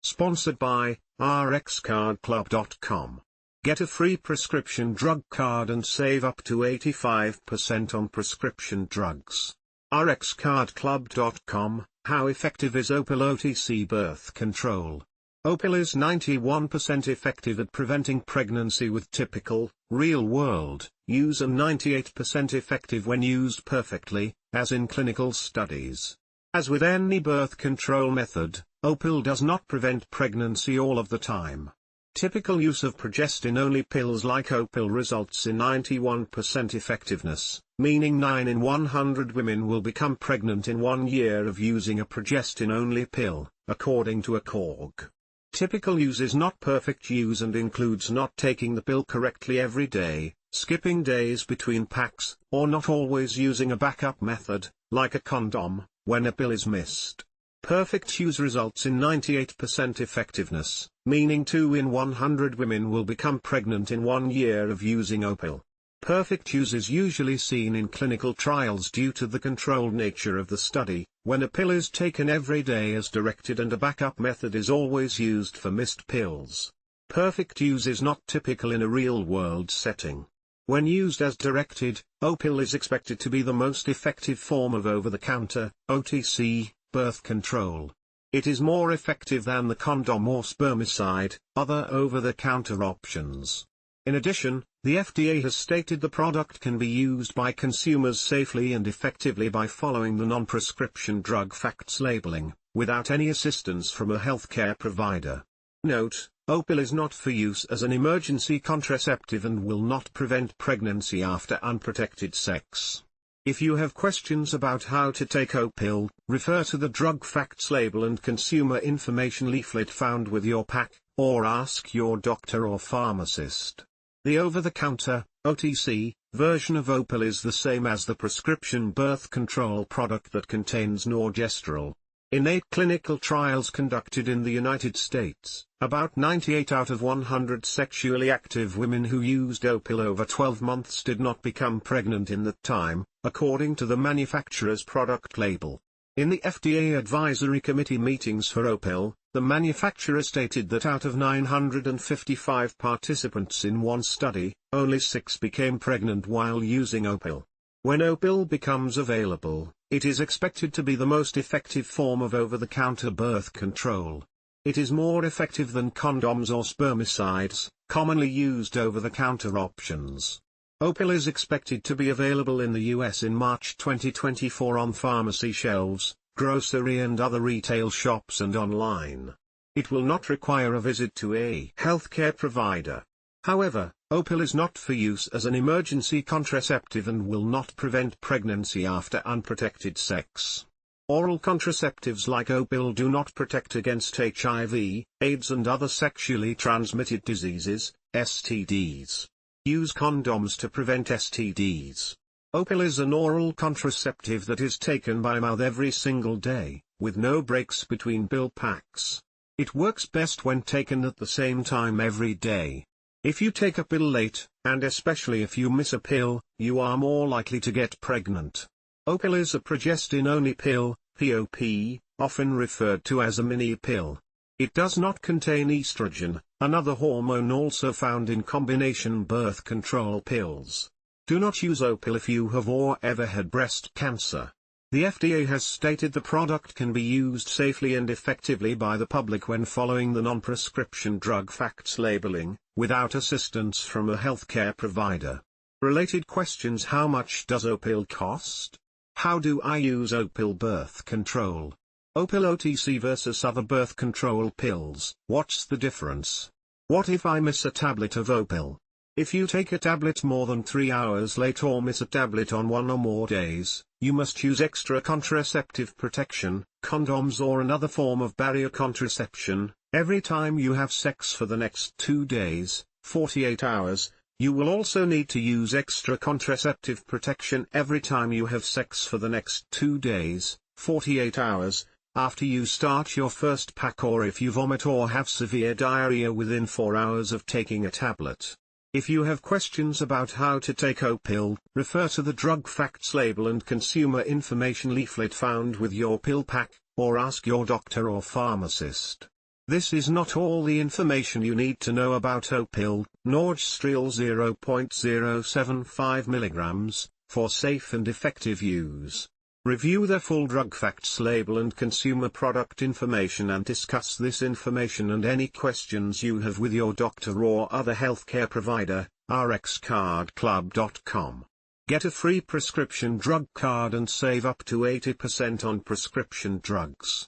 Sponsored by RxCardClub.com. Get a free prescription drug card and save up to 85% on prescription drugs. RxCardClub.com. How effective is Opill OTC birth control? Opill is 91% effective at preventing pregnancy with typical, real-world use and 98% effective when used perfectly, as in clinical studies. As with any birth control method, Opill does not prevent pregnancy all of the time. Typical use of progestin-only pills like Opill results in 91% effectiveness, meaning 9 in 100 women will become pregnant in 1 year of using a progestin-only pill, according to ACOG. Typical use is not perfect use and includes not taking the pill correctly every day, skipping days between packs, or not always using a backup method, like a condom, when a pill is missed. Perfect use results in 98% effectiveness, meaning 2 in 100 women will become pregnant in 1 year of using Opill. Perfect use is usually seen in clinical trials due to the controlled nature of the study, when a pill is taken every day as directed and a backup method is always used for missed pills. Perfect use is not typical in a real-world setting. When used as directed, Opill is expected to be the most effective form of over-the-counter, OTC, birth control. It is more effective than the condom or spermicide, other over-the-counter options. In addition, the FDA has stated the product can be used by consumers safely and effectively by following the non-prescription drug facts labeling, without any assistance from a healthcare provider. Note: Opill is not for use as an emergency contraceptive and will not prevent pregnancy after unprotected sex. If you have questions about how to take Opill, refer to the drug facts label and consumer information leaflet found with your pack, or ask your doctor or pharmacist. The over-the-counter, OTC, version of Opill is the same as the prescription birth control product that contains norgestrel. In 8 clinical trials conducted in the United States, about 98 out of 100 sexually active women who used Opill over 12 months did not become pregnant in that time, according to the manufacturer's product label. In the FDA Advisory Committee meetings for Opill, the manufacturer stated that out of 955 participants in one study, only 6 became pregnant while using Opill. When Opill becomes available, it is expected to be the most effective form of over-the-counter birth control. It is more effective than condoms or spermicides, commonly used over-the-counter options. Opill is expected to be available in the US in March 2024 on pharmacy shelves, grocery and other retail shops and online. It will not require a visit to a healthcare provider. However, Opill is not for use as an emergency contraceptive and will not prevent pregnancy after unprotected sex. Oral contraceptives like Opill do not protect against HIV, AIDS and other sexually transmitted diseases, STDs. Use condoms to prevent STDs. Opill is an oral contraceptive that is taken by mouth every single day, with no breaks between pill packs. It works best when taken at the same time every day. If you take a pill late, and especially if you miss a pill, you are more likely to get pregnant. Opill is a progestin-only pill, POP, often referred to as a mini-pill. It does not contain estrogen, another hormone also found in combination birth control pills. Do not use Opill if you have or ever had breast cancer. The FDA has stated the product can be used safely and effectively by the public when following the non-prescription drug facts labeling, without assistance from a healthcare provider. Related questions: how much does Opill cost? How do I use Opill birth control? Opill OTC versus other birth control pills, what's the difference? What if I miss a tablet of Opill? If you take a tablet more than 3 hours late or miss a tablet on 1 or more days, you must use extra contraceptive protection, condoms or another form of barrier contraception, every time you have sex for the next 2 days, 48 hours. You will also need to use extra contraceptive protection every time you have sex for the next 2 days, 48 hours, after you start your first pack or if you vomit or have severe diarrhea within 4 hours of taking a tablet. If you have questions about how to take Opill, refer to the drug facts label and consumer information leaflet found with your pill pack, or ask your doctor or pharmacist. This is not all the information you need to know about Opill, norgestrel 0.075 mg, for safe and effective use. Review the full drug facts label and consumer product information and discuss this information and any questions you have with your doctor or other healthcare provider. rxcardclub.com. Get a free prescription drug card and save up to 80% on prescription drugs.